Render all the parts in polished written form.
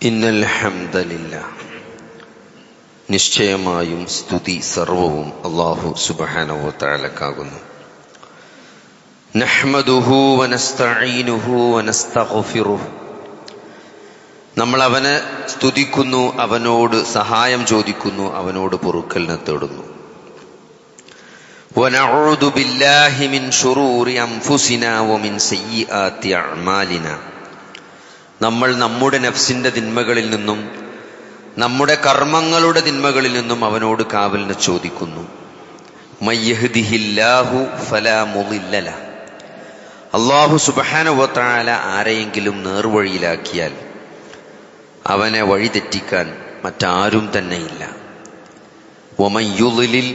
ഇന്നൽ ഹംദലില്ലാഹ്, നിശ്ചയമായും സ്തുതി സർവവും അല്ലാഹു സുബ്ഹാനഹു വ തആലക്കാകുന്നു. നഹ്മദുഹു വനസ്തഈനുഹു വനസ്തഗ്ഫിറുഹു, നമ്മൾ അവനെ സ്തുതിക്കുന്നു, അവനോട് സഹായം ചോദിക്കുന്നു, അവനോട് പൊറുക്കലിനെ തേടുന്നു. വനഊദു ബില്ലാഹി മിൻ ശുറൂരി അൻഫുസിനാ വമിൻ സയ്യിആതി അഅ്മാലിനാ, നമ്മൾ നമ്മുടെ നഫ്സിന്റെ തിന്മകളിൽ നിന്നും നമ്മുടെ കർമ്മങ്ങളുടെ തിന്മകളിൽ നിന്നും അവനോട് കാവലിനെ ചോദിക്കുന്നു. മയ്യഹ്ദിഹില്ലാഹു ഫലാ മുളില്ല ലഹ്, അല്ലാഹു സുബ്ഹാനഹു വ തആല ആരെയെങ്കിലും നേർവഴിയിലാക്കിയാൽ അവനെ വഴിതെറ്റിക്കാൻ മറ്റാരും തന്നെയില്ല. വമൻ യുളിൽ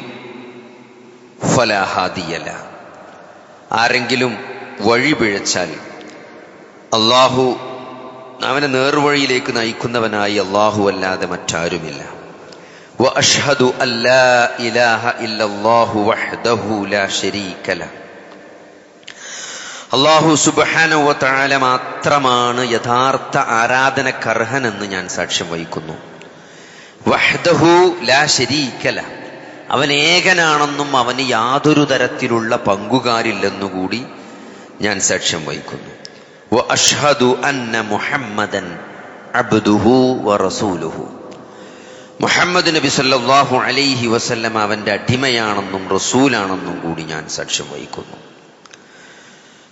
ഫലാ ഹാദിയ ലഹ്, ആരെങ്കിലും വഴി പിഴച്ചാൽ അല്ലാഹു അവനെ നേർവഴിയിലേക്ക് നയിക്കുന്നവനായി അല്ലാഹു അല്ലാതെ മറ്റാരുമില്ല. വഅശ്ഹദു അല്ലാ ഇലാഹ ഇല്ലല്ലാഹു വഹ്ദഹു ലാ ശരീക ലഹ്, അല്ലാഹു സുബ്ഹാനഹു വ തആല മാത്രമാണ് യഥാർത്ഥ ആരാധനക്കർഹനെന്ന് ഞാൻ സാക്ഷ്യം വഹിക്കുന്നു. വഹ്ദഹു ലാ ശരീക ലഹ്, അവൻ ഏകനാണെന്നും അവന് യാതൊരു തരത്തിലുള്ള പങ്കുകാരില്ലെന്നുകൂടി ഞാൻ സാക്ഷ്യം വഹിക്കുന്നു. വഅശ്ഹദു അന്ന മുഹമ്മദൻ അബ്ദുഹു വറസൂലുഹു, മുഹമ്മദ് നബി സല്ലല്ലാഹു അലൈഹി വസല്ലം അവന്റെ അടിമയാണെന്നും റസൂലാണെന്നും കൂടി ഞാൻ സാക്ഷ്യം വഹിക്കുന്നു.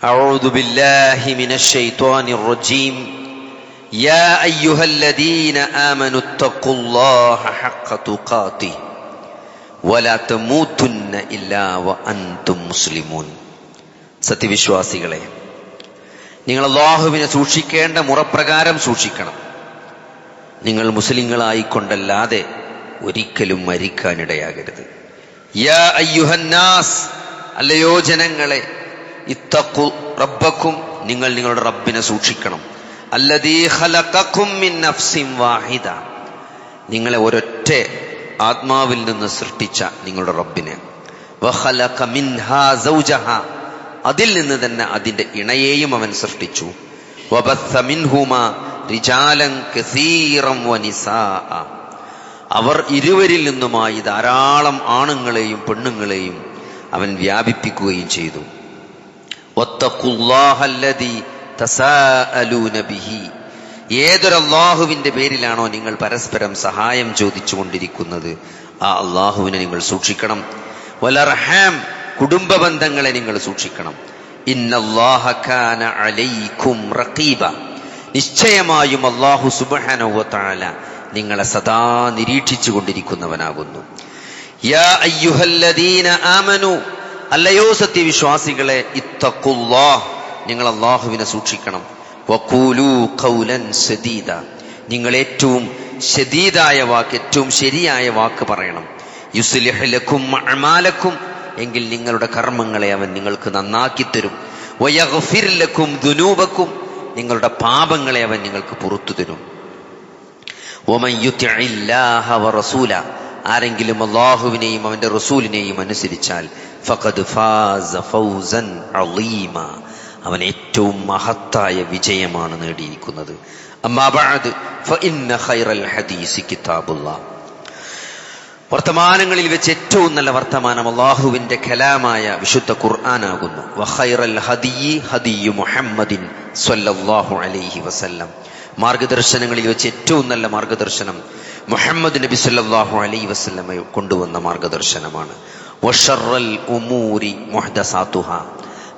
അഊദു ബില്ലാഹി മിനശ് ശൈത്വാനിർ റജീം. യാ അയ്യുഹല്ലദീന ആമനു തഖുല്ലാഹ ഹഖ്ക തുഖാതിഹി വലാ തമൂതുന്ന ഇല്ലാ വഅൻതും മുസ്ലിമൂൻ. സത്യവിശ്വാസികളെ, നിങ്ങൾ അല്ലാഹുവിനെ സൂക്ഷിക്കേണ്ട മുറപ്രകാരം സൂക്ഷിക്കണം. നിങ്ങൾ മുസ്ലിങ്ങളായിക്കൊണ്ടല്ലാതെ ഒരിക്കലും മരിക്കാനിടയാകരുത്. യാ അയ്യുഹന്നാസ്, അല്ലയോ ജനങ്ങളെ, ഇത്തഖു റബ്ബക്കും, നിങ്ങൾ നിങ്ങളുടെ റബ്ബിനെ സൂക്ഷിക്കണം. അല്ലദീ ഖലഖകും മിൻ നഫ്സിൻ വാഹിദ, നിങ്ങളെ ഒരൊറ്റ ആത്മാവിൽ നിന്ന് സൃഷ്ടിച്ച നിങ്ങളുടെ റബ്ബിനെ. വഖലഖ മിൻഹാ സൗജഹാ, അതിൽ നിന്ന് തന്നെ അതിന്റെ ഇണയെയും അവൻ സൃഷ്ടിച്ചു. വബസ്സ മിൻഹുമാ റിജാലൻ കസീറൻ വനിസാഅ, അവർ ഇരുവരിൽ നിന്നുമായി ധാരാളം ആണുങ്ങളെയും പെണ്ണുങ്ങളെയും അവൻ വ്യാപിപ്പിക്കുകയും ചെയ്തു. വത്തഖുല്ലാഹല്ലദീ തസാഅലൂന ബിഹി, ഏതൊരു അല്ലാഹുവിന്റെ പേരിലാണോ നിങ്ങൾ പരസ്പരം സഹായം ചോദിച്ചുകൊണ്ടിരിക്കുന്നത്, ആ അല്ലാഹുവിനെ നിങ്ങൾ സൂക്ഷിക്കണം. വലർഹാം, കുടുംബ ബന്ധങ്ങളെ നിങ്ങൾ സൂക്ഷിക്കണം. ഇന്നല്ലാഹ കാന അലൈക്കും റഖീബ, നിശ്ചയമായും അല്ലാഹു സുബ്ഹാനഹു വ തആല നിങ്ങളെ സദാ നിരീക്ഷിച്ചു കൊണ്ടിരിക്കുന്നവനാകുന്നു. യാ അയ്യുഹല്ലദീന ആമനു, അല്ലയോ സത്യവിശ്വാസികളെ, ഇത്തഖുല്ലാഹ്, നിങ്ങൾ അല്ലാഹുവിനെ സൂക്ഷിക്കണം. വഖൂലൂ ഖൗലൻ സദീദ, നിങ്ങൾ ഏറ്റവും ശദീദായ വാക്ക്, ഏറ്റവും ശരിയായ വാക്ക് പറയണം. യുസ്ലിഹ് ലക്കും അഅമാലക്കും, എങ്കിൽ നിങ്ങളുടെ കർമ്മങ്ങളെ അവൻ നിങ്ങൾക്ക് നന്നാക്കി തരും. വയഗ്ഫിർ ലക്കും ദുനൂബക്കും, നിങ്ങളുടെ പാപങ്ങളെ അവൻ നിങ്ങൾക്ക് പുറത്തു തരും. വമൻ യുതിഇല്ലാഹ വറസൂല, ആരെങ്കിലും അല്ലാഹുവിനെയും അവന്റെ റസൂലിനെയും അനുസരിച്ചാൽ ഫഖദ് ഫാസ ഫൗസൻ അളീമ, അവൻ ഏറ്റവും മഹത്തായ വിജയമാണ് നേടിയിരിക്കുന്നത്. അമ്മാ ബഅദ് ഫഇന്ന ഖൈറൽ ഹദീസി കിതാബുല്ലാഹ്, വർത്തമാനങ്ങളിൽ വെച്ച് ഏറ്റവും നല്ല വർത്തമാനം അല്ലാഹുവിന്റെ കലാമായ വിശുദ്ധ ഖുർആനാകുന്നു. വഖൈറൽ ഹദിയി ഹദിയു മുഹമ്മദിൻ സ്വല്ലല്ലാഹു അലൈഹി വസല്ലം, മാർഗദർശനങ്ങളിൽ വെച്ച് ഏറ്റവും നല്ല മാർഗദർശനം മുഹമ്മദ് നബി സ്വല്ലല്ലാഹു അലൈഹി വസല്ലം കൊണ്ടുവന്ന മാർഗദർശനമാണ്. വശറൽ ഉമൂരി മുഹ്ദസാതുഹാ,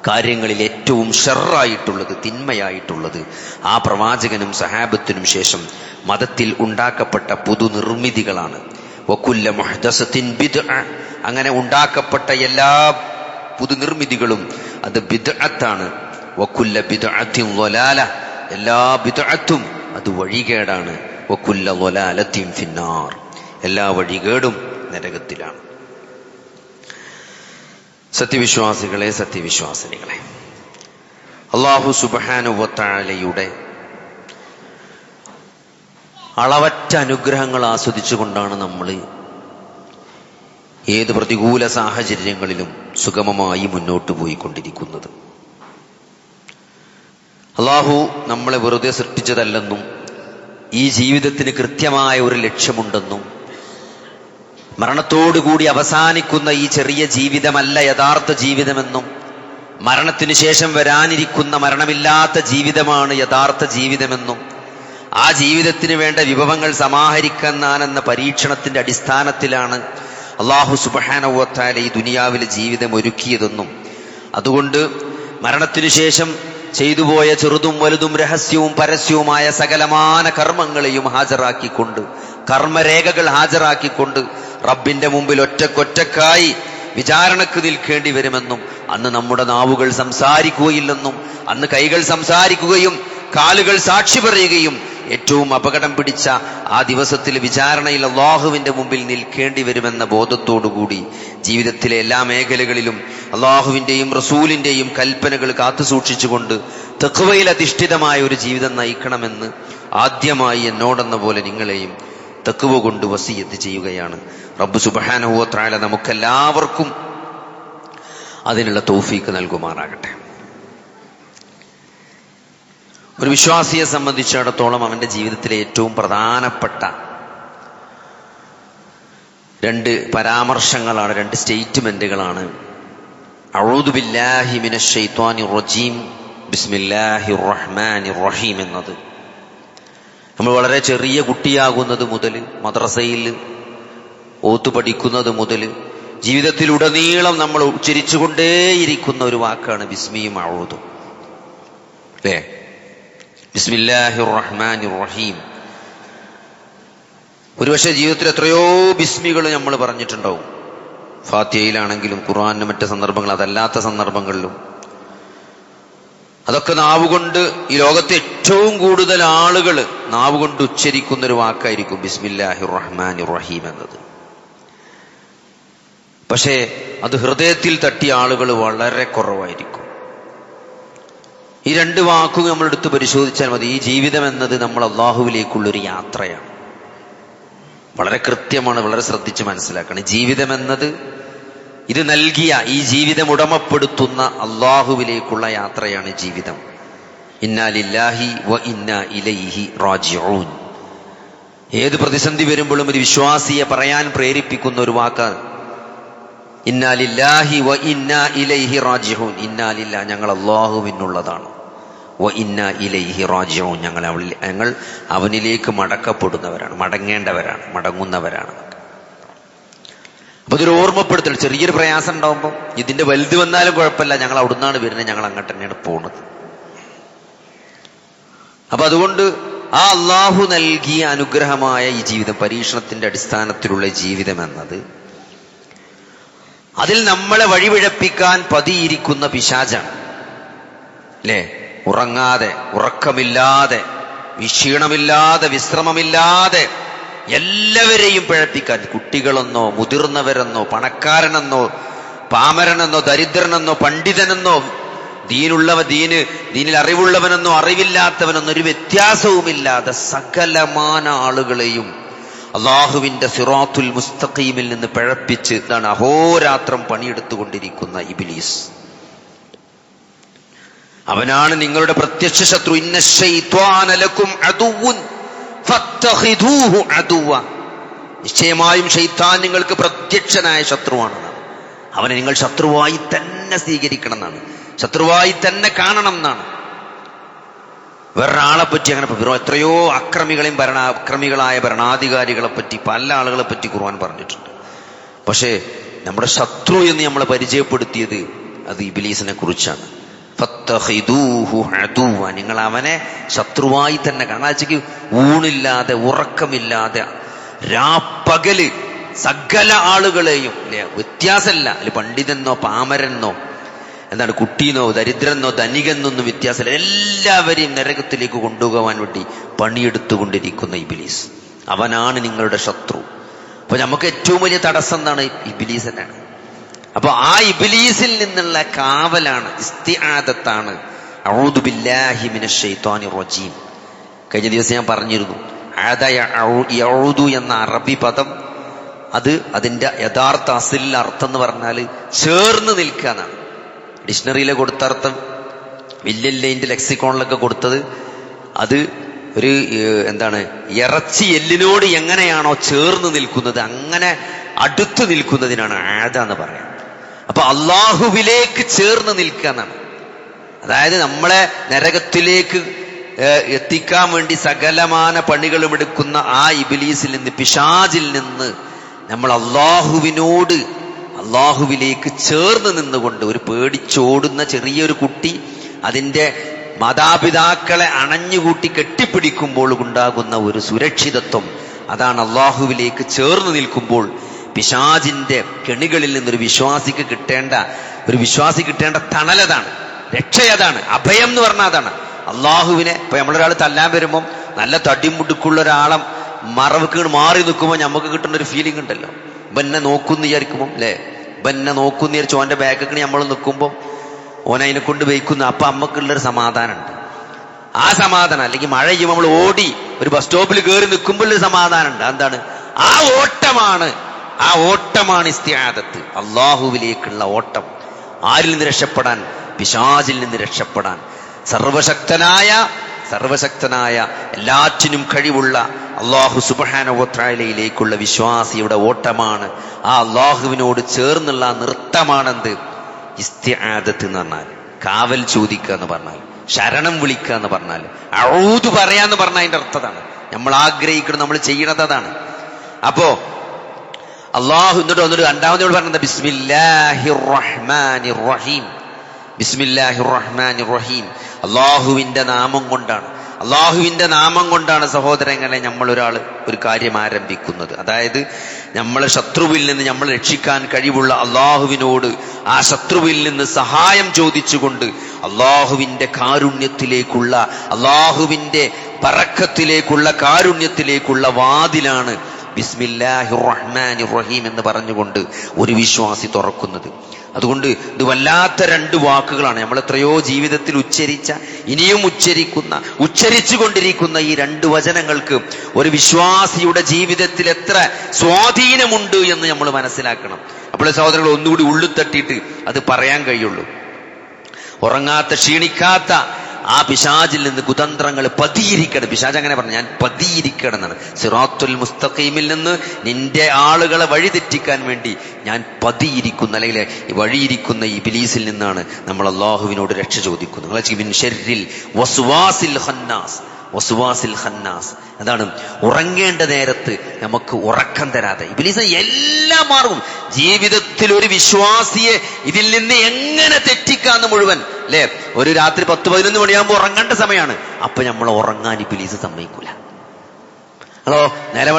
കാര്യങ്ങളിൽ ഏറ്റവും ഷർറായിട്ടുള്ളത്, തിന്മയായിട്ടുള്ളത് ആ പ്രവാചകനും സഹാബത്തിനും ശേഷം മതത്തിൽ ഉണ്ടാക്കപ്പെട്ട പുതുനിർമ്മിതികളാണ്. വകുല്ല മുഹ്ദസത്തിൻ ബിദ്അ, അങ്ങനെ ഉണ്ടാക്കപ്പെട്ട എല്ലാ പുതുനിർമ്മിതികളും അത് ബിദ്അത്താണ്. വകുല്ല ബിദ്അത്തിൻ ളലാല, എല്ലാ ബിദ്അത്തും അത് വഴികേടാണ്. വകുല്ല ളലാലത്തിൻ ഫിന്നാർ, എല്ലാ വഴികേടും നരകത്തിലാണ്. സത്യവിശ്വാസികളെ, സത്യവിശ്വാസിനികളെ, അല്ലാഹു സുബ്ഹാനഹു വ തആലയുടെ അളവറ്റ അനുഗ്രഹങ്ങൾ ആസ്വദിച്ചുകൊണ്ടാണ് നമ്മൾ ഏത് പ്രതികൂല സാഹചര്യങ്ങളിലും സുഗമമായി മുന്നോട്ട് പോയിക്കൊണ്ടിരിക്കുന്നത്. അല്ലാഹു നമ്മളെ വെറുതെ സൃഷ്ടിച്ചതല്ലെന്നും ഈ ജീവിതത്തിന് കൃത്യമായ ഒരു ലക്ഷ്യമുണ്ടെന്നും മരണത്തോടുകൂടി അവസാനിക്കുന്ന ഈ ചെറിയ ജീവിതമല്ല യഥാർത്ഥ ജീവിതമെന്നും മരണത്തിനു ശേഷം വരാനിരിക്കുന്ന മരണമില്ലാത്ത ജീവിതമാണ് യഥാർത്ഥ ജീവിതമെന്നും ആ ജീവിതത്തിന് വേണ്ട വിഭവങ്ങൾ സമാഹരിക്കാനെന്ന പരീക്ഷണത്തിന്റെ അടിസ്ഥാനത്തിലാണ് അല്ലാഹു സുബ്ഹാനഹു വ തആല ഈ ദുനിയാവിലെ ജീവിതം ഒരുക്കിയതെന്നും അതുകൊണ്ട് മരണത്തിനു ശേഷം ചെയ്തുപോയ ചെറുതും വലുതും രഹസ്യവും പരസ്യവുമായ സകലമാന കർമ്മങ്ങളെയും ഹാജരാക്കിക്കൊണ്ട് കർമ്മരേഖകൾ ഹാജരാക്കിക്കൊണ്ട് റബ്ബിന്റെ മുമ്പിൽ ഒറ്റക്കൊറ്റക്കായി വിചാരണക്ക് നിൽക്കേണ്ടി വരുമെന്നും അന്ന് നമ്മുടെ നാവുകൾ സംസാരിക്കുകയില്ലെന്നും അന്ന് കൈകൾ സംസാരിക്കുകയും കാലുകൾ സാക്ഷി പറയുകയും ഏറ്റവും അപകടം പിടിച്ച ആ ദിവസത്തിൽ വിചാരണയിൽ അള്ളാഹുവിന്റെ മുമ്പിൽ നിൽക്കേണ്ടി വരുമെന്ന ബോധത്തോടുകൂടി ജീവിതത്തിലെ എല്ലാ മേഖലകളിലും അള്ളാഹുവിന്റെയും റസൂലിന്റെയും കൽപ്പനകൾ കാത്തുസൂക്ഷിച്ചുകൊണ്ട് തഖ്വയിൽ അധിഷ്ഠിതമായ ഒരു ജീവിതം നയിക്കണമെന്ന് ആദ്യമായി എന്നോടെന്ന പോലെ നിങ്ങളെയും തഖ്വ കൊണ്ട് വസിയത്ത് ചെയ്യുകയാണ്. റബ്ബ് സുബ്ഹാനഹു വ തആല നമുക്കെല്ലാവർക്കും അതിനുള്ള തൗഫീക്ക് നൽകുമാറാകട്ടെ. ഒരു വിശ്വാസിയെ സംബന്ധിച്ചിടത്തോളം അവന്റെ ജീവിതത്തിലെ ഏറ്റവും പ്രധാനപ്പെട്ട രണ്ട് പരാമർശങ്ങളാണ്, രണ്ട് സ്റ്റേറ്റ്മെന്റുകളാണ് അഊദു ബില്ലാഹി മിനശ് ശൈത്വാനിർ റജീം ബിസ്മില്ലാഹിർ റഹ്മാനിർ റഹീം എന്നത്. നമ്മൾ വളരെ ചെറിയ കുട്ടിയാകുന്നത് മുതൽ മദ്രസയിൽ ഓത്തു പഠിക്കുന്നത് മുതൽ ജീവിതത്തിലുടനീളം നമ്മൾ ഉച്ചരിച്ചുകൊണ്ടേയിരിക്കുന്ന ഒരു വാക്കാണ് ബിസ്മിയും അഊദും, അല്ലേ? ബിസ്മില്ലാഹിർ റഹ്മാനിർ റഹീം. ഒരുപക്ഷെ ജീവിതത്തിൽ എത്രയോ ബിസ്മികൾ നമ്മൾ പറഞ്ഞിട്ടുണ്ടാവും. ഫാത്തിഹയിലാണെങ്കിലും ഖുർആനിലെ മറ്റ് സന്ദർഭങ്ങൾ അതല്ലാത്ത സന്ദർഭങ്ങളിലും. അതൊക്കെ നാവുകൊണ്ട് ഈ ലോകത്തെ ഏറ്റവും കൂടുതൽ ആളുകൾ നാവുകൊണ്ട് ഉച്ചരിക്കുന്ന ഒരു വാക്കായിരിക്കും ബിസ്മില്ലാഹിർ റഹ്മാനിർ റഹീം എന്നത്. പക്ഷേ അത് ഹൃദയത്തിൽ തട്ടിയ ആളുകൾ വളരെ കുറവായിരിക്കും. ഈ രണ്ട് വാക്കുകൾ നമ്മൾ എടുത്ത് പരിശോധിച്ചാൽ മതി. ഈ ജീവിതം എന്നത് നമ്മൾ അള്ളാഹുവിലേക്കുള്ളൊരു യാത്രയാണ്. വളരെ കൃത്യമാണ്, വളരെ ശ്രദ്ധിച്ച് മനസ്സിലാക്കണം. ജീവിതം എന്നത് ഇത് നൽകിയ ഈ ജീവിതം ഉടമപ്പെടുത്തുന്ന അള്ളാഹുവിലേക്കുള്ള യാത്രയാണ് ജീവിതം. ഇന്നാ ലില്ലാഹി വ ഇന്നാ ഇലൈഹി റാജിഊൻ. ഏത് പ്രതിസന്ധി വരുമ്പോഴും ഒരു വിശ്വാസിയെ പറയാൻ പ്രേരിപ്പിക്കുന്ന ഒരു വാക്കാണ് ഇന്നാ ലില്ലാഹി വ ഇന്നാ ഇലൈഹി റാജിഊൻ. ഇന്നാ ലില്ലാ, ഞങ്ങൾ അള്ളാഹുവിനുള്ളതാണ്. വ ഇന്നാ ഇലൈഹി റാജിഊൻ, ഞങ്ങൾ അവനിലേക്ക് മടക്കപ്പെടുന്നവരാണ്, മടങ്ങേണ്ടവരാണ്, മടങ്ങുന്നവരാണ്. അപ്പൊ ഇതൊരു ഓർമ്മപ്പെടുത്തൽ. ചെറിയൊരു പ്രയാസം ഉണ്ടാവുമ്പോൾ ഇതിന്റെ വലുത് വന്നാലും കുഴപ്പമില്ല, ഞങ്ങൾ അവിടുന്നാണ് വരുന്നത്, ഞങ്ങൾ അങ്ങോട്ട് തന്നെയാണ് പോകുന്നത്. അപ്പൊ അതുകൊണ്ട് ആ അള്ളാഹു നൽകിയ അനുഗ്രഹമായ ഈ ജീവിതം, പരീക്ഷണത്തിന്റെ അടിസ്ഥാനത്തിലുള്ള ജീവിതം എന്നത്, അതിൽ നമ്മളെ വഴിപിഴപ്പിക്കാൻ പതിയിരിക്കുന്ന പിശാചാണ്, അല്ലേ? ഉറങ്ങാതെ, ഉറക്കമില്ലാതെ, ക്ഷീണമില്ലാതെ, വിശ്രമമില്ലാതെ എല്ലാവരെയും പിഴപ്പിക്കാൻ, കുട്ടികളെന്നോ മുതിർന്നവരെന്നോ പണക്കാരനെന്നോ പാമരനെന്നോ ദരിദ്രനെന്നോ പണ്ഡിതനെന്നോ ദീനിൽ അറിവുള്ളവനെന്നോ അറിവില്ലാത്തവനെന്നോ ഒരു വ്യത്യാസവുമില്ലാതെ സകലമാന ആളുകളെയും അള്ളാഹുവിന്റെ സിറാത്തുൽ മുസ്തഖീമിൽ നിന്ന് പിഴപ്പിച്ച് ഇതാണ് അഹോരാത്രം പണിയെടുത്തുകൊണ്ടിരിക്കുന്ന ഇബ്ലീസ്. അവനാണ് നിങ്ങളുടെ പ്രത്യക്ഷ ശത്രു. ഇന്ന ശൈത്വാന ലക്കും അദുവ്വുൻ ഫത്തഖിദൂഹു അദുവ്വ. നിശ്ചയമായും ശൈത്താൻ നിങ്ങൾക്ക് പ്രത്യക്ഷനായ ശത്രുവാണെന്നാണ്. അവനെ നിങ്ങൾ ശത്രുവായി തന്നെ സ്വീകരിക്കണം എന്നാണ്, ശത്രുവായി തന്നെ കാണണം എന്നാണ്. വേറൊരാളെ പറ്റി അങ്ങനെ എത്രയോ അക്രമികളായ ഭരണാധികാരികളെ പറ്റി, പല ആളുകളെ പറ്റി ഖുർആൻ പറഞ്ഞിട്ടുണ്ട്. പക്ഷേ നമ്മുടെ ശത്രു എന്ന് നമ്മളെ പരിചയപ്പെടുത്തിയത് അത് ഇബ്ലീസിനെ കുറിച്ചാണ്. ഫത്തഖിദൂഹു അദുവ്വ, നിങ്ങൾ അവനെ ശത്രുവായി തന്നെ കാണാച്ചയ്ക്ക് ഊണില്ലാതെ ഉറക്കമില്ലാതെ രാപ്പകല് സകല ആളുകളെയും, അല്ലെ, വ്യത്യാസമല്ല. അതിൽ പണ്ഡിതനോ പാമരനോ എന്താണ് കുട്ടീനോ ദരിദ്രനോ ധനികനൊന്നും വ്യത്യാസമില്ല. എല്ലാവരെയും നരകത്തിലേക്ക് കൊണ്ടുപോകാൻ വേണ്ടി പണിയെടുത്തുകൊണ്ടിരിക്കുന്ന ഇബ്ലീസ്, അവനാണ് നിങ്ങളുടെ ശത്രു. അപ്പൊ നമുക്ക് ഏറ്റവും വലിയ തടസ്സം എന്താണ്? ഇബ്ലീസ് തന്നെയാണ്. അപ്പൊ ആ ഇബ്ലീസിൽ നിന്നുള്ള കാവലാണ്, ഇസ്തിആദത്താണ് അഊദു ബില്ലാഹി മിനശ് ശൈത്വാനിർ റജീം. കഴിഞ്ഞ ദിവസം ഞാൻ പറഞ്ഞിരുന്നു, ആദ യഊദു എന്ന അറബി പദം അത് അതിന്റെ യഥാർത്ഥ അസിൽ അർത്ഥം എന്ന് പറഞ്ഞാൽ ചേർന്ന് നിൽക്കുക എന്നാണ്. ഡിക്ഷണറിയിലെ കൊടുത്ത അർത്ഥം, വില്യൻ ലൈൻ്റെ ലെക്സിക്കോണിലൊക്കെ കൊടുത്തത് അത് ഒരു എന്താണ് ഇറച്ചി എല്ലിനോട് എങ്ങനെയാണോ ചേർന്ന് നിൽക്കുന്നത് അങ്ങനെ അടുത്ത് നിൽക്കുന്നതിനാണ് ആദ എന്ന് പറയാം. അപ്പൊ അള്ളാഹുവിലേക്ക് ചേർന്ന് നിൽക്കുക എന്നാണ്. അതായത് നമ്മളെ നരകത്തിലേക്ക് എത്തിക്കാൻ വേണ്ടി സകലമാന പണികളും എടുക്കുന്ന ആ ഇബ്ലീസിൽ നിന്ന്, പിശാചിൽ നിന്ന് നമ്മൾ അള്ളാഹുവിലേക്ക് ചേർന്ന് നിന്നുകൊണ്ട്, ഒരു പേടിച്ചോടുന്ന ചെറിയൊരു കുട്ടി അതിൻ്റെ മാതാപിതാക്കളെ അണഞ്ഞുകൂട്ടി കെട്ടിപ്പിടിക്കുമ്പോൾ ഉണ്ടാകുന്ന ഒരു സുരക്ഷിതത്വം, അതാണ് അള്ളാഹുവിലേക്ക് ചേർന്ന് നിൽക്കുമ്പോൾ പിശാചിന്റെ കെണികളിൽ നിന്നൊരു വിശ്വാസിക്ക് കിട്ടേണ്ട തണലതാണ്, രക്ഷയതാണ്, അഭയം എന്ന് പറഞ്ഞാൽ അതാണ്. അള്ളാഹുവിനെ ഇപ്പൊ നമ്മളൊരാൾ തല്ലാൻ വരുമ്പം നല്ല തടിമുടുക്കുള്ള ഒരാളെ മറവുക്ക് മാറി നിൽക്കുമ്പോൾ നമുക്ക് കിട്ടുന്ന ഒരു ഫീലിംഗ് ഉണ്ടല്ലോ. ബന്നെ നോക്കുന്നു വിചാരിക്കുമ്പം അല്ലെ, ബന്നെ നോക്കുന്നു വിചാരിച്ചു ഓന്റെ ബാക്കൊക്കെ നമ്മൾ നിൽക്കുമ്പോൾ ഓനതിനെ കൊണ്ട് വയ്ക്കുന്നു. അപ്പൊ അമ്മക്കുള്ളൊരു സമാധാനമുണ്ട്. ആ സമാധാനം, അല്ലെങ്കിൽ മഴ ചെയ്യുമ്പോൾ നമ്മൾ ഓടി ഒരു ബസ് സ്റ്റോപ്പിൽ കയറി നിൽക്കുമ്പോൾ ഒരു സമാധാനമുണ്ട്. എന്താണ്? ആ ഓട്ടമാണ് ഇസ്തിആദത്ത്, അള്ളാഹുവിലേക്കുള്ള ഓട്ടം. ആരിൽ നിന്ന് രക്ഷപ്പെടാൻ? പിശാചിൽ നിന്ന് രക്ഷപ്പെടാൻ. സർവശക്തനായ എല്ലാറ്റിനും കഴിവുള്ള അള്ളാഹു സുബ്ഹാനഹു വ തആലയിലേക്കുള്ള വിശ്വാസിയുടെ ഓട്ടമാണ്. ആ അള്ളാഹുവിനോട് ചേർന്നുള്ള നൃത്തമാണെന്ത്? ഇസ്തിആദത്ത് എന്ന് പറഞ്ഞാൽ, കാവൽ ചോദിക്കുക എന്ന് പറഞ്ഞാൽ, ശരണം വിളിക്കുക എന്ന് പറഞ്ഞാൽ, അഊദു പറയാന്ന് പറഞ്ഞാൽ അതിന്റെ അർത്ഥതാണ്. നമ്മൾ ആഗ്രഹിക്കണം, നമ്മൾ ചെയ്യണത് അതാണ്. അപ്പോ അള്ളാഹു എന്നിട്ട് രണ്ടാമതോട് പറഞ്ഞത് ബിസ്മില്ലാഹിർ റഹ്മാനിർ റഹീം. ബിസ്മില്ലാഹിർ റഹ്മാനിർ റഹീം, അള്ളാഹുവിന്റെ നാമം കൊണ്ടാണ്. അള്ളാഹുവിന്റെ നാമം കൊണ്ടാണ് സഹോദരങ്ങളെ നമ്മൾ ഒരു കാര്യം ആരംഭിക്കുന്നത്. അതായത് നമ്മളെ ശത്രുവിൽ നിന്ന് നമ്മൾ രക്ഷിക്കാൻ കഴിവുള്ള അള്ളാഹുവിനോട് ആ ശത്രുവിൽ നിന്ന് സഹായം ചോദിച്ചുകൊണ്ട് അള്ളാഹുവിന്റെ കാരുണ്യത്തിലേക്കുള്ള, അള്ളാഹുവിന്റെ ബറക്കത്തിലേക്കുള്ള, കാരുണ്യത്തിലേക്കുള്ള വാതിലാണ് ബിസ്മില്ലാഹിർ റഹ്മാനിർ റഹീം എന്ന് പറഞ്ഞുകൊണ്ട് ഒരു വിശ്വാസി തുറക്കുന്നത്. അതുകൊണ്ട് ഇത് വല്ലാത്ത രണ്ട് വാക്കുകളാണ്. നമ്മൾ എത്രയോ ജീവിതത്തിൽ ഉച്ചരിച്ച, ഇനിയും ഉച്ചരിച്ചുകൊണ്ടിരിക്കുന്ന ഈ രണ്ട് വചനങ്ങൾക്ക് ഒരു വിശ്വാസിയുടെ ജീവിതത്തിൽ എത്ര സ്വാധീനമുണ്ട് എന്ന് നമ്മൾ മനസ്സിലാക്കണം. അപ്പോൾ സഹോദരങ്ങൾ ഒന്നുകൂടി ഉള്ളു തട്ടിയിട്ട് അത് പറയാൻ കഴിയുള്ളൂ. ഉറങ്ങാത്ത, ക്ഷീണിക്കാത്ത ആ പിശാചിൽ നിന്ന് കുതന്ത്രങ്ങൾ പതിയിരിക്കണം. പിശാച് അങ്ങനെ പറഞ്ഞു, ഞാൻ പതിയിരിക്കണം എന്നാണ്. സിറാത്തുൽ മുസ്തഖീമിൽ നിന്ന് നിന്റെ ആളുകളെ വഴിതെറ്റിക്കാൻ വേണ്ടി ഞാൻ പതിയിരിക്കുന്ന, അല്ലെങ്കിൽ വഴിയിരിക്കുന്ന ഈ ഇബ്ലീസിൽ നിന്നാണ് നമ്മൾ അള്ളാഹുവിനോട് രക്ഷ ചോദിക്കുന്നത്. മിൻ ശർരിൽ വസ്വാസിൽ ഖന്നാസ്, അതാണ് ഉറങ്ങേണ്ട നേരത്ത് നമുക്ക് ഉറക്കം തരാതെ ഇബ്ലീസ് എല്ലാ മാർഗവും, ജീവിതത്തിൽ ഒരു വിശ്വാസിയെ ഇതിൽ നിന്ന് എങ്ങനെ തെറ്റിക്കാന്ന് മുഴുവൻ, അല്ലെ, ഒരു രാത്രി 10-11 മണിയാകുമ്പോൾ ഉറങ്ങേണ്ട സമയമാണ്. അപ്പൊ നമ്മൾ ഉറങ്ങാൻ ഇബ്ലീസ് സമ്മതിക്കൂല. നേരെ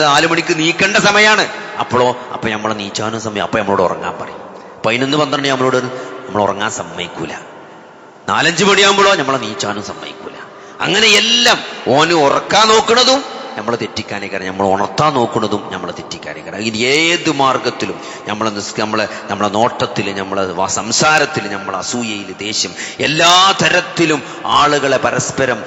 4 മണിക്ക് നീക്കേണ്ട സമയമാണ്. അപ്പൊ നമ്മളെ നീച്ചാനും സമയം, അപ്പൊ നമ്മളോട് ഉറങ്ങാൻ പറയും. 11-12 നമ്മളോട് നമ്മൾ ഉറങ്ങാൻ സമ്മതിക്കൂല. 4-5 മണിയാകുമ്പോഴോ നമ്മളെ നീച്ചാനും സമ്മതിക്കൂല. അങ്ങനെ എല്ലാം ഓന് ഉറക്കാൻ നോക്കുന്നതും നമ്മളെ തെറ്റിക്കാനേക്കാരം, നമ്മൾ ഉണർത്താൻ നോക്കുന്നതും നമ്മളെ തെറ്റിക്കാനേക്കാരം. ഇനി ഏത് മാർഗത്തിലും നമ്മളെ നോട്ടത്തിൽ, നമ്മളെ സംസാരത്തിൽ, നമ്മളെ അസൂയയിൽ, ദേഷ്യം, എല്ലാ തരത്തിലും ആളുകളെ പരസ്പരം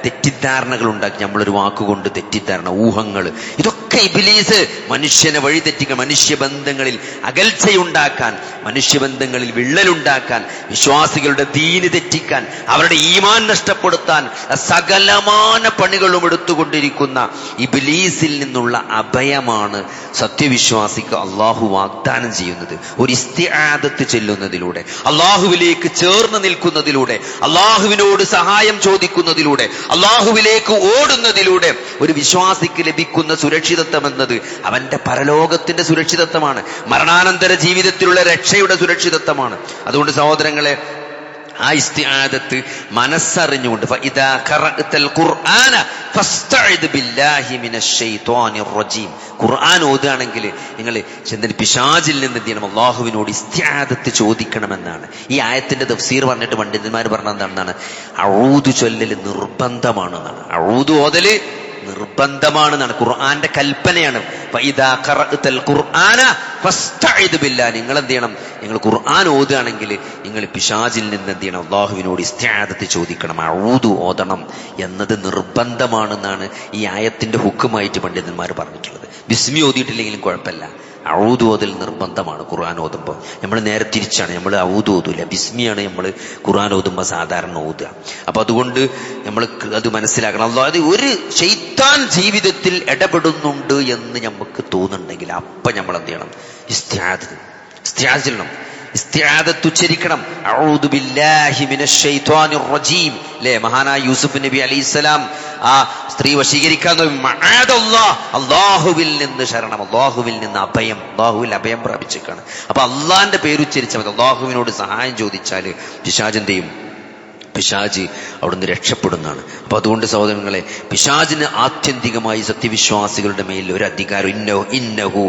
തെറ്റിദ്ധാരണകൾ ഉണ്ടാക്കി, നമ്മളൊരു വാക്കുകൊണ്ട് തെറ്റിദ്ധാരണ, ഊഹങ്ങൾ, ഇതൊക്കെ ഇബ്ലീസ് മനുഷ്യനെ വഴിതെറ്റിക്കാൻ, മനുഷ്യബന്ധങ്ങളിൽ അകൽച്ചയുണ്ടാക്കാൻ, മനുഷ്യബന്ധങ്ങളിൽ വിള്ളലുണ്ടാക്കാൻ, വിശ്വാസികളുടെ ദീന് തെറ്റിക്കാൻ, അവരുടെ ഈമാൻ നഷ്ടപ്പെടുത്താൻ സകലമാന പണികളും എടുത്തുകൊണ്ടിരിക്കുന്ന ഇബ്ലീസിൽ നിന്നുള്ള അഭയമാണ് സത്യവിശ്വാസിക്ക് അള്ളാഹു വാഗ്ദാനം ചെയ്യുന്നത്. ഒരു ഇസ്തിആദത്ത് ചെല്ലുന്നതിലൂടെ, അള്ളാഹുവിലേക്ക് ചേർന്ന് നിൽക്കുന്നതിലൂടെ, അള്ളാഹുവിനോട് സഹായം ചോദിക്കുന്നതിലൂടെ, അള്ളാഹുവിലേക്ക് ഓടുന്നതിലൂടെ ഒരു വിശ്വാസിക്ക് ലഭിക്കുന്ന സുരക്ഷിതത്വം എന്നത് അവന്റെ പരലോകത്തിന്റെ സുരക്ഷിതത്വമാണ്, മരണാനന്തര ജീവിതത്തിലുള്ള രക്ഷയുടെ സുരക്ഷിതത്വമാണ്. അതുകൊണ്ട് സഹോദരങ്ങളെ, ആ ഇസ്തിആദത്ത് മനസ്സറിഞ്ഞുകൊണ്ട് ഫഇദാ ഖറഅതൽ ഖുർആന ഫസ്തഇദ് ബില്ലാഹി മിനശ് ശൈത്വാനിർ റജീം, ഖുർആൻ ഓതുകയാണെങ്കിൽ നിങ്ങൾ പിശാചിൽ നിന്ന് എന്ത് ചെയ്യണം? അള്ളാഹുവിനോട് ഇസ്തിആദത്ത് ചോദിക്കണമെന്നാണ് ഈ ആയത്തിന്റെ തഫ്സീർ പറഞ്ഞിട്ട് പണ്ഡിതന്മാർ പറഞ്ഞത് എന്താണ്? അഊദു ചൊല്ലല് നിർബന്ധമാണെന്നാണ്. അഊദു ഓതല് നിർബന്ധമാണെന്നാണ്, ഖുർആന്റെ കൽപ്പനയാണ്. ഫഇദാ ഖറഅതൽ ഖുർആന ഫസ്തഇദ് ബില്ലാഹ്, നിങ്ങൾ എന്ത് ചെയ്യണം? നിങ്ങൾ ഖുർആൻ ഓതുകയാണെങ്കിൽ നിങ്ങൾ പിശാചിൽ നിന്ന് എന്ത് ചെയ്യണം? അള്ളാഹുവിനോട് ഇസ്തിആദത്ത് ചോദിക്കണം, അഊദു ഓതണം എന്നത് നിർബന്ധമാണെന്നാണ് ഈ ആയത്തിന്റെ ഹുക്കുമായിട്ട് പണ്ഡിതന്മാർ പറഞ്ഞിട്ടുള്ളത്. ബിസ്മി ഓതിയിട്ടില്ലെങ്കിലും കുഴപ്പമില്ല. ഔദ് ഓതൽ നിർബന്ധമാണ് ഖുർആൻ ഓതുമ്പോൾ. നമ്മൾ നേരെ തിരിച്ചാണ്, നമ്മൾ ഔദ് ഓതൂല, ബിസ്മിയാണ് നമ്മൾ ഖുർആൻ ഓതുമ്പോൾ സാധാരണ ഓതുക. അപ്പൊ അതുകൊണ്ട് നമ്മൾ അത് മനസ്സിലാക്കണം. അല്ലാതെ ഒരു ശൈത്താൻ ജീവിതത്തിൽ ഇടപെടുന്നുണ്ട് എന്ന് നമുക്ക് തോന്നുന്നുണ്ടെങ്കിൽ അപ്പൊ നമ്മൾ എന്ത് ചെയ്യണം? ഇസ്തിആദ ചെയ്യണം, ഇസ്തിആദത്ത് ഉച്ചരിക്കണം. അഊദു ബില്ലാഹി മിനശ് ശൈത്വാനിർ റജീം. അല്ലേ, മഹാനായ യൂസുഫ് നബി അലൈഹിസ്സലാം ആ സ്ത്രീ വശീകരിക്കാൻ അള്ളാഹുവിൽ നിന്ന് ശരണം, അള്ളാഹുവിൽ നിന്ന് അഭയം, അള്ളാഹുവിൽ അഭയം പ്രാപിച്ചേക്കാണ്. അപ്പൊ അള്ളാന്റെ പേരുച്ചരിച്ചാൽ മതി. അള്ളാഹുവിനോട് സഹായം ചോദിച്ചാൽ പിശാജ് അവിടുന്ന് രക്ഷപ്പെടുന്നതാണ്. അപ്പൊ അതുകൊണ്ട് സഹോദരങ്ങളെ, പിശാജിന് ആത്യന്തികമായി സത്യവിശ്വാസികളുടെ മേൽ ഒരു അധികാരം ഇന്നഹു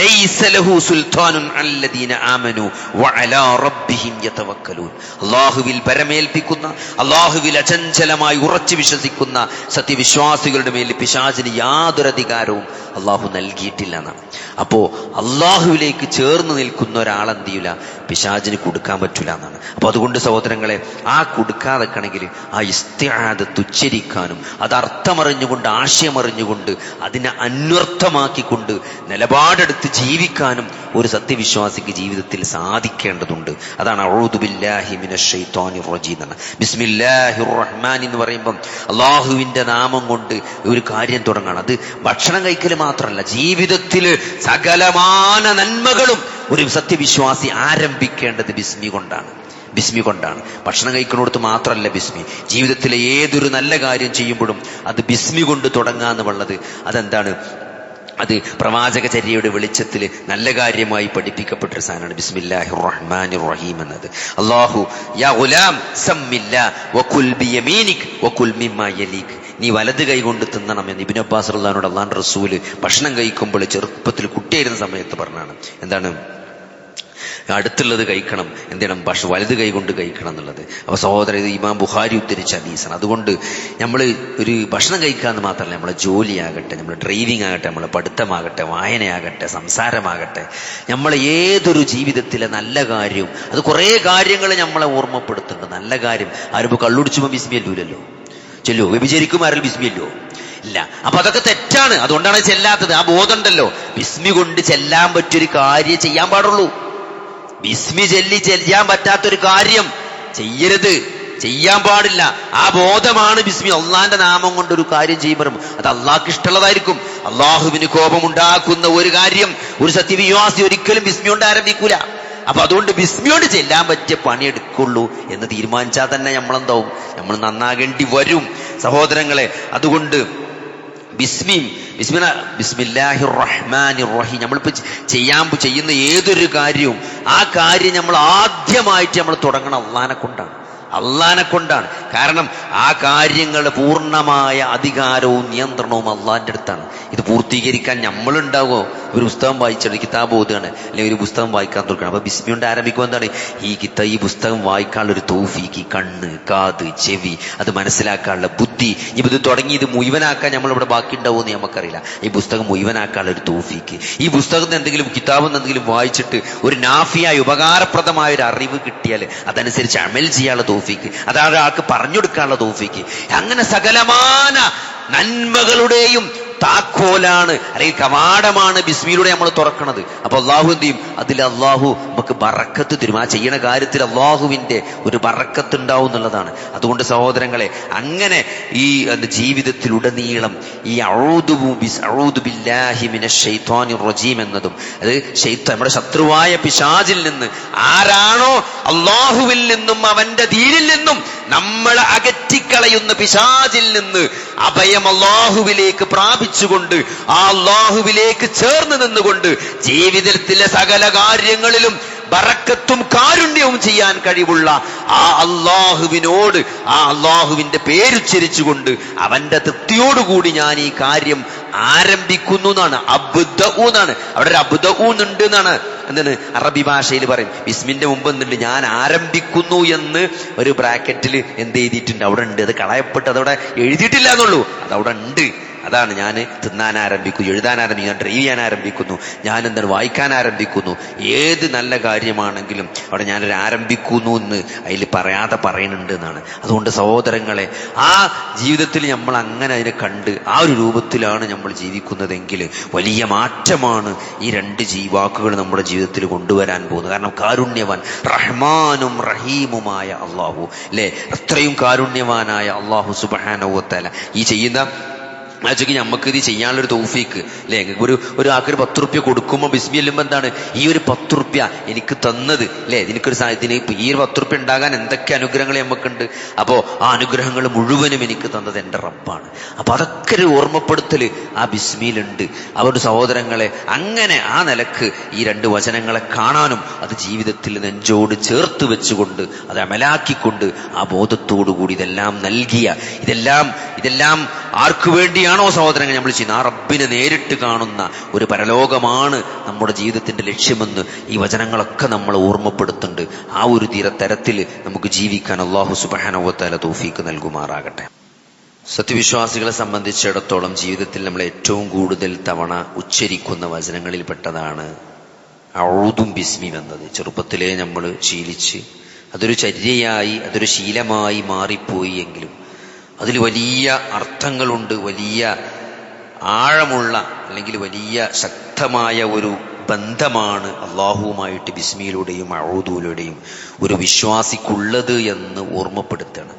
ലൈസ ലഹു സുൽത്താനുൻ അല്ലദീന ആമനു വഅലാ റബ്ബിഹിം യതവക്കലൂൻ. അല്ലാഹുവിൽ പരമേൽപ്പിക്കുന്ന, അല്ലാഹുവിൽ അചഞ്ചലമായി ഉറച്ചു വിശ്വസിക്കുന്ന സത്യവിശ്വാസികളുടെ മേൽ പിശാജിന് യാതൊരു അധികാരവും അള്ളാഹു നൽകിയിട്ടില്ല എന്നാണ്. അപ്പോ അള്ളാഹുവിലേക്ക് ചേർന്ന് നിൽക്കുന്ന ഒരാളെന്ത് ചെയ്യൂല, പിശാജിന് കൊടുക്കാൻ പറ്റൂല എന്നാണ്. അപ്പൊ അതുകൊണ്ട് സഹോദരങ്ങളെ, ആ കൊടുക്കാതെക്കണമെങ്കിൽ ആ ഇസ്തിആദത്ത് ഉച്ചരിക്കാനും അത് അർത്ഥമറിഞ്ഞുകൊണ്ട്, ആശയമറിഞ്ഞുകൊണ്ട്, അതിനെ അന്വർത്ഥമാക്കിക്കൊണ്ട് നിലപാടെടുത്ത് ജീവിക്കാനും ഒരു സത്യവിശ്വാസിക്ക് ജീവിതത്തിൽ സാധിക്കേണ്ടതുണ്ട്. അതാണ് അഊദു ബില്ലാഹി മിനശ് ശൈത്വാനിർ റജീം എന്ന്. ബിസ്മില്ലാഹിർ റഹ്മാൻ എന്ന് പറയുമ്പം അള്ളാഹുവിന്റെ നാമം കൊണ്ട് ഒരു കാര്യം തുടങ്ങണം. അത് ഭക്ഷണം കഴിക്കൽ മാത്രമല്ല, ജീവിതത്തിൽ സകലമാന നന്മകളും ഒരു സത്യവിശ്വാസി ആരംഭിക്കേണ്ടത് ബിസ്മി കൊണ്ടാണ്. ഭക്ഷണം കഴിക്കുന്നിടത്ത് മാത്രമല്ല ബിസ്മി, ജീവിതത്തിലെ ഏതൊരു നല്ല കാര്യം ചെയ്യുമ്പോഴും അത് ബിസ്മി കൊണ്ട് തുടങ്ങാന്നുള്ളത് അതെന്താണ്? അത് പ്രവാചകചര്യയുടെ വെളിച്ചത്തിൽ നല്ല കാര്യമായി പഠിപ്പിക്കപ്പെട്ടൊരു സാധനമാണ് ബിസ്മില്ലാഹിർ റഹ്മാനിർ റഹീം എന്നത്. അല്ലാഹു യാ ഗുലാം സമ്മില്ലാ വകുൽ ബിയമീനിക് വകുൽ മിമ്മാ യലീക്. നീ വലത് കൈ കൊണ്ട് തിന്നണം എന്ന് ഇബ്നു അബ്ബാസ് റളിയല്ലാഹു അൻഹു അല്ലാഹുവിന്റെ റസൂല് ഭക്ഷണം കഴിക്കുമ്പോൾ ചെറുപ്പത്തിൽ കുട്ടിയായിരുന്ന സമയത്ത് പറഞ്ഞാണ്. എന്താണ്? അടുത്തുള്ളത് കഴിക്കണം, എന്താണ്? വലത് കൈ കൊണ്ട് കഴിക്കണം എന്നുള്ളത്. അപ്പൊ സഹോദരൻ, ഇത് ഇമാം ബുഖാരി ഉദ്ധരിച്ച ഹദീസാണ്. അതുകൊണ്ട് നമ്മൾ ഒരു ഭക്ഷണം കഴിക്കാന്ന് മാത്രമല്ല, നമ്മളെ ജോലിയാകട്ടെ, നമ്മളെ ഡ്രൈവിംഗ് ആകട്ടെ, നമ്മളെ പഠിത്തമാകട്ടെ, വായനയാകട്ടെ, സംസാരമാകട്ടെ, നമ്മളെ ഏതൊരു ജീവിതത്തിലെ നല്ല കാര്യവും, അത് കുറേ കാര്യങ്ങൾ നമ്മളെ ഓർമ്മപ്പെടുത്തുന്നുണ്ട്. നല്ല കാര്യം ആരും കള്ളുടിച്ചുമ്പോൾ ബിസ്മി അല്ലൂലല്ലോ, ചെല്ലോ. വ്യഭിചരിക്കും ആരും ബിസ്മി അല്ലോ, ഇല്ല. അപ്പൊ അതൊക്കെ തെറ്റാണ്, അതുകൊണ്ടാണ് ചെല്ലാത്തത്. ആ ബോധമുണ്ടല്ലോ, ബിസ്മി കൊണ്ട് ചെല്ലാൻ പറ്റിയൊരു കാര്യം ചെയ്യാൻ പാടുള്ളൂ. ബിസ്മി ചെയ്യാൻ പറ്റാത്തൊരു കാര്യം ചെയ്യരുത്, ചെയ്യാൻ പാടില്ല. ആ ബോധമാണ് ബിസ്മി. അള്ളാന്റെ നാമം കൊണ്ട് ഒരു കാര്യം ചെയ്യുമ്പോഴും അത് അള്ളാഹ്ക്ക് ഇഷ്ടമുള്ളതായിരിക്കും. അള്ളാഹുവിന് കോപമുണ്ടാക്കുന്ന ഒരു കാര്യം ഒരു സത്യവിശ്വാസി ഒരിക്കലും ബിസ്മി കൊണ്ട് ആരംഭിക്കൂല. അപ്പൊ അതുകൊണ്ട് ബിസ്മിയോട് ചെല്ലാൻ പറ്റിയ പണിയെടുക്കുള്ളൂ എന്ന് തീരുമാനിച്ചാൽ തന്നെ നമ്മളെന്താവും? നമ്മൾ നന്നാകേണ്ടി വരും സഹോദരങ്ങളെ. അതുകൊണ്ട് ബിസ്മില്ലാഹിർ റഹ്മാനിർ റഹീം. നമ്മളിപ്പോ ചെയ്യുന്ന ഏതൊരു കാര്യവും ആ കാര്യം നമ്മൾ ആദ്യമായിട്ട് നമ്മൾ തുടങ്ങണം അള്ളാനെ കൊണ്ടാണ്. കാരണം ആ കാര്യങ്ങളുടെ പൂർണ്ണമായ അധികാരവും നിയന്ത്രണവും അള്ളാന്റെ അടുത്താണ്. ഇത് പൂർത്തീകരിക്കാൻ നമ്മളുണ്ടാവോ? ഒരു പുസ്തകം വായിച്ചാണ്, കിതാബ് ഓതുകയാണ്, അല്ലെങ്കിൽ ഒരു പുസ്തകം വായിക്കാൻ തുടങ്ങണം. അപ്പൊ ബിസ്മി കൊണ്ട് ആരംഭിക്കുമ്പോൾ എന്താണ്? ഈ പുസ്തകം വായിക്കാനുള്ള ഒരു തൗഫീക്ക്, കണ്ണ്, കാത്, ചെവി, അത് മനസ്സിലാക്കാനുള്ള ബുദ്ധി. ഇത് തുടങ്ങി ഇത് മുഴുവനാക്കാൻ നമ്മളിവിടെ ബാക്കി ഉണ്ടാവുമെന്ന് നമുക്കറിയില്ല. ഈ പുസ്തകം മുഴുവനാക്കാനുള്ള ഒരു തൗഫീക്ക്, ഈ പുസ്തകത്തിന് എന്തെങ്കിലും കിതാബെന്ന് എന്തെങ്കിലും വായിച്ചിട്ട് ഒരു നാഫിയായ ഉപകാരപ്രദമായ ഒരു അറിവ് കിട്ടിയാൽ അതനുസരിച്ച് അമൽ ചെയ്യാനുള്ള തൗഫീക്ക്, അതാണ് ആൾക്ക് പറഞ്ഞു കൊടുക്കാനുള്ള തൗഫീക്ക്. അങ്ങനെ സകലമാന നന്മകളുടെയും താക്കോലാണ്, അല്ലെങ്കിൽ കവാടമാണ് ബിസ്മിയിലൂടെ നമ്മൾ തുറക്കണത്. അപ്പൊ അള്ളാഹു എന്ത് ചെയ്യും? അതിൽ അള്ളാഹു നമുക്ക് ബറക്കത്ത് തരും. ആ ചെയ്യുന്ന കാര്യത്തിൽ അള്ളാഹുവിന്റെ ഒരു ബറക്കത്ത് ഉണ്ടാവും എന്നുള്ളതാണ്. അതുകൊണ്ട് സഹോദരങ്ങളെ, അങ്ങനെ ഈ ജീവിതത്തിലുടനീളം ഈ അഊദു ബില്ലാഹി മിനശ് ശൈത്വാനിർ റജീം എന്നതും, അത് നമ്മുടെ ശത്രുവായ പിശാചിൽ നിന്ന് ആരാണോ അള്ളാഹുവിൽ നിന്നും അവന്റെ ദീനിൽ നിന്നും നമ്മളെ അകറ്റിക്കളയുന്ന പിശാചിൽ നിന്ന് അഭയം അള്ളാഹുവിലേക്ക് പ്രാപിച്ചുകൊണ്ട് ആ അള്ളാഹുവിലേക്ക് ചേർന്ന് നിന്നുകൊണ്ട് ജീവിതത്തിലെ സകല കാര്യങ്ങളിലും ബറക്കത്തും കാരുണ്യവും ചെയ്യാൻ കഴിവുള്ള ആ അള്ളാഹുവിനോട്, ആ അള്ളാഹുവിന്റെ പേരുച്ചരിച്ചുകൊണ്ട് അവന്റെ തൃപ്തിയോടുകൂടി ഞാൻ ഈ കാര്യം ആരംഭിക്കുന്നു എന്നാണ്. അബ്ദഉ എന്നാണ് അവിടെ ഒരു അബ്ദഉ ഉണ്ട് എന്നാണ്. എന്താണ് അറബി ഭാഷയിൽ പറയും? ബിസ്മിന്റെ മുമ്പ് എന്തുണ്ട്? ഞാൻ ആരംഭിക്കുന്നു എന്ന് ഒരു ബ്രാക്കറ്റിൽ എന്ത് എഴുതിയിട്ടുണ്ട്? അവിടെ ഉണ്ട്. അത് കളയപ്പെട്ട് അതവിടെ എഴുതിയിട്ടില്ല എന്നുള്ളൂ, അതവിടെ ഉണ്ട്. അതാണ് ഞാൻ തിന്നാൻ ആരംഭിക്കുന്നു, എഴുതാൻ ആരംഭിക്കുന്നു, ഞാൻ ഡ്രൈവ് ചെയ്യാൻ ആരംഭിക്കുന്നു, ഞാൻ എന്താണ് വായിക്കാൻ ആരംഭിക്കുന്നു. ഏത് നല്ല കാര്യമാണെങ്കിലും അവിടെ ഞാനൊരു ആരംഭിക്കുന്നു എന്ന് അതിൽ പറയാതെ പറയുന്നുണ്ട് എന്നാണ്. അതുകൊണ്ട് സഹോദരങ്ങളെ, ആ ജീവിതത്തിൽ നമ്മൾ അങ്ങനെ അതിനെ കണ്ട് ആ ഒരു രൂപത്തിലാണ് നമ്മൾ ജീവിക്കുന്നതെങ്കിൽ വലിയ മാറ്റമാണ് ഈ രണ്ട് വാക്കുകൾ നമ്മുടെ ജീവിതത്തിൽ കൊണ്ടുവരാൻ പോകുന്നത്. കാരണം കാരുണ്യവാൻ, റഹ്മാനും റഹീമുമായ അള്ളാഹു അല്ലേ, അത്രയും കാരുണ്യവാനായ അള്ളാഹു സുബ്ഹാനഹു വ തആല ഈ ചെയ്യുന്ന ആച്ചക്ക് നമുക്ക് ഇത് ചെയ്യാനുള്ളൊരു തൗഫീക്ക് അല്ലെ. ഒരു ആൾക്കൊരു 10 റുപ്യ കൊടുക്കുമ്പോൾ ബിസ്മി ചെല്ലുമ്പോൾ എന്താണ്, ഈ ഒരു 10 റുപ്യ എനിക്ക് തന്നത് അല്ലെ, ഇതിനൊരു ഇതിന് ഈ ഒരു 10 റുപ്യ ഉണ്ടാകാൻ എന്തൊക്കെ അനുഗ്രഹങ്ങൾ നമുക്കുണ്ട്. അപ്പോ ആ അനുഗ്രഹങ്ങൾ മുഴുവനും എനിക്ക് തന്നത് എൻ്റെ റബ്ബാണ്. അപ്പൊ അതൊക്കെ ഒരു ഓർമ്മപ്പെടുത്തൽ ആ ബിസ്മിയിലുണ്ട്. അവരുടെ സഹോദരങ്ങളെ, അങ്ങനെ ആ നിലക്ക് ഈ രണ്ട് വചനങ്ങളെ കാണാനും അത് ജീവിതത്തിൽ നെഞ്ചോട് ചേർത്ത് വെച്ചുകൊണ്ട് അത് അമലാക്കിക്കൊണ്ട് ആ ബോധത്തോടുകൂടി ഇതെല്ലാം നൽകിയ ഇതെല്ലാം ആർക്കു വേണ്ടിയാണോ സഹോദരങ്ങൾ നമ്മൾ ചെയ്യുന്നത്, ആ റബ്ബിനെ നേരിട്ട് കാണുന്ന ഒരു പരലോകമാണ് നമ്മുടെ ജീവിതത്തിന്റെ ലക്ഷ്യമെന്ന് ഈ വചനങ്ങളൊക്കെ നമ്മൾ ഓർമ്മപ്പെടുത്തുന്നുണ്ട്. ആ ഒരു തരത്തിൽ നമുക്ക് ജീവിക്കാൻ അല്ലാഹു സുബ്ഹാനഹു വ തആല തൗഫീക്ക് നൽകുമാറാകട്ടെ. സത്യവിശ്വാസികളെ സംബന്ധിച്ചിടത്തോളം ജീവിതത്തിൽ നമ്മൾ ഏറ്റവും കൂടുതൽ തവണ ഉച്ചരിക്കുന്ന വചനങ്ങളിൽപ്പെട്ടതാണ് ഔദും ബിസ്മി എന്നത്. ചെറുപ്പത്തിലേ നമ്മൾ ശീലിച്ച് അതൊരു ചര്യയായി, അതൊരു ശീലമായി മാറിപ്പോയി എങ്കിലും അതിൽ വലിയ അർത്ഥങ്ങളുണ്ട്, വലിയ ആഴമുള്ള അല്ലെങ്കിൽ വലിയ ശക്തമായ ഒരു ബന്ധമാണ് അള്ളാഹുവുമായിട്ട് ബിസ്മിയിലൂടെയും ഔദൂലൂടെയും ഒരു വിശ്വാസിക്കുള്ളത് എന്ന് ഓർമ്മപ്പെടുത്തണം.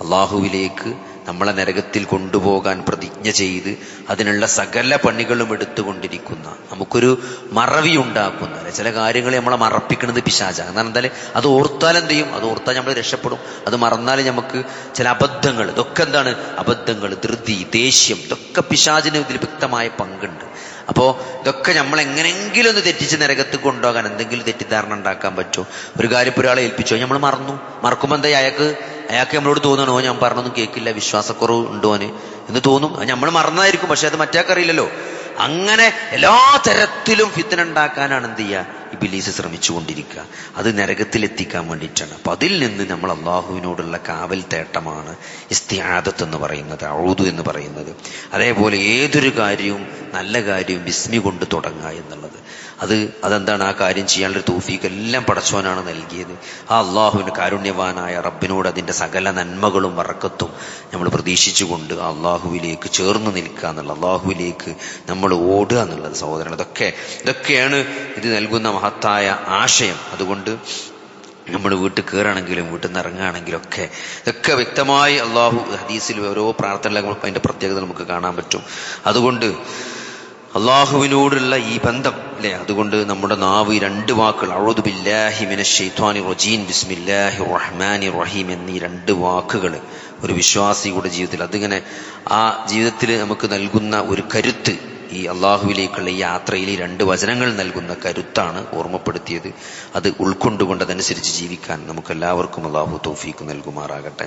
അള്ളാഹുവിലേക്ക് നമ്മളെ നരകത്തിൽ കൊണ്ടുപോകാൻ പ്രതിജ്ഞ ചെയ്ത് അതിനുള്ള സകല പണികളും എടുത്തുകൊണ്ടിരിക്കുന്ന, നമുക്കൊരു മറവി ഉണ്ടാക്കുന്ന ചില കാര്യങ്ങളെ നമ്മളെ മറപ്പിക്കുന്നത് പിശാചാണ്. കാരണം എന്തായാലും അത് ഓർത്താൽ എന്ത് ചെയ്യും, അത് ഓർത്താൽ നമ്മൾ രക്ഷപ്പെടും. അത് മറന്നാൽ നമുക്ക് ചില അബദ്ധങ്ങൾ, ഇതൊക്കെ എന്താണ് അബദ്ധങ്ങൾ, ധൃതി, ദേഷ്യം, ഇതൊക്കെ പിശാചിന് ഇതിൽ വ്യക്തമായ പങ്കുണ്ട്. അപ്പോ ഇതൊക്കെ നമ്മൾ എങ്ങനെങ്കിലും ഒന്ന് തെറ്റിച്ച് നരകത്ത് കൊണ്ടുപോകാൻ എന്തെങ്കിലും തെറ്റിദ്ധാരണ ഉണ്ടാക്കാൻ പറ്റുമോ? ഒരു കാര്യം ഇപ്പോൾ ഒരാളെ ഏൽപ്പിച്ചോ, നമ്മൾ മറക്കുമ്പോൾ എന്താ അയാൾക്ക് നമ്മളോട് തോന്നണോ ഞാൻ പറഞ്ഞൊന്നും കേൾക്കില്ല, വിശ്വാസക്കുറവ് ഉണ്ടോന് എന്ന് തോന്നും. നമ്മൾ മറന്നതായിരിക്കും, പക്ഷെ അത് മറ്റേക്കറിയില്ലല്ലോ. അങ്ങനെ എല്ലാ തരത്തിലും ഫിത്ന ഉണ്ടാക്കാനാണ് എന്ത് ചെയ്യുക, ഇബ്ലീസ് ശ്രമിച്ചുകൊണ്ടിരിക്കുക. അത് നരകത്തിലെത്തിക്കാൻ വേണ്ടിയിട്ടാണ്. അപ്പൊ അതിൽ നിന്ന് നമ്മൾ അള്ളാഹുവിനോടുള്ള കാവൽ തേട്ടമാണ് ഇസ്തിആദത്ത് എന്ന് പറയുന്നത്, ഔദു എന്ന് പറയുന്നത്. അതേപോലെ ഏതൊരു കാര്യവും നല്ല കാര്യവും ബിസ്മി കൊണ്ട് തുടങ്ങുക എന്നുള്ളത്, അതെന്താണ്, ആ കാര്യം ചെയ്യാനുള്ളൊരു തൗഫീഖ് എല്ലാം പടച്ചവനാണ് നൽകിയത്. ആ അള്ളാഹുവിന്, കാരുണ്യവാനായ റബ്ബിനോട് അതിന്റെ സകല നന്മകളും ബറക്കത്തും നമ്മൾ പ്രതീക്ഷിച്ചുകൊണ്ട് ആ അള്ളാഹുവിലേക്ക് ചേർന്ന് നിൽക്കുക എന്നുള്ള, അള്ളാഹുവിലേക്ക് നമ്മൾ ഓടുക എന്നുള്ളത് സഹോദരൻ, ഇതൊക്കെയാണ് ഇത് നൽകുന്ന മഹത്തായ ആശയം. അതുകൊണ്ട് നമ്മൾ വീട്ടിൽ കയറുകയാണെങ്കിലും വീട്ടിൽ നിന്ന് ഇറങ്ങുകയാണെങ്കിലും ഒക്കെ ഇതൊക്കെ വ്യക്തമായി അള്ളാഹു ഹദീസിൽ ഓരോ പ്രാർത്ഥനകളും അതിന്റെ പ്രത്യേകത നമുക്ക് കാണാൻ പറ്റും. അതുകൊണ്ട് അള്ളാഹുവിനോടുള്ള ഈ ബന്ധം അല്ലെ, അതുകൊണ്ട് നമ്മുടെ നാവ് ഈ രണ്ട് വാക്കുകൾ അഊദു ബില്ലാഹി മിനശ് ശൈത്വാനിർ റജീം ബിസ്മില്ലാഹിർ റഹ്മാനിർ റഹീം എന്നീ രണ്ട് വാക്കുകൾ ഒരു വിശ്വാസിയുടെ ജീവിതത്തിൽ, അതിങ്ങനെ ആ ജീവിതത്തിൽ നമുക്ക് നൽകുന്ന ഒരു കരുത്ത്, ഈ അള്ളാഹുവിലേക്കുള്ള ഈ യാത്രയിൽ ഈ രണ്ട് വചനങ്ങൾ നൽകുന്ന കരുത്താണ് ഓർമ്മപ്പെടുത്തിയത്. അത് ഉൾക്കൊണ്ടുകൊണ്ട് അതനുസരിച്ച് ജീവിക്കാൻ നമുക്ക് എല്ലാവർക്കും അള്ളാഹു തൗഫീഖ് നൽകുമാറാകട്ടെ.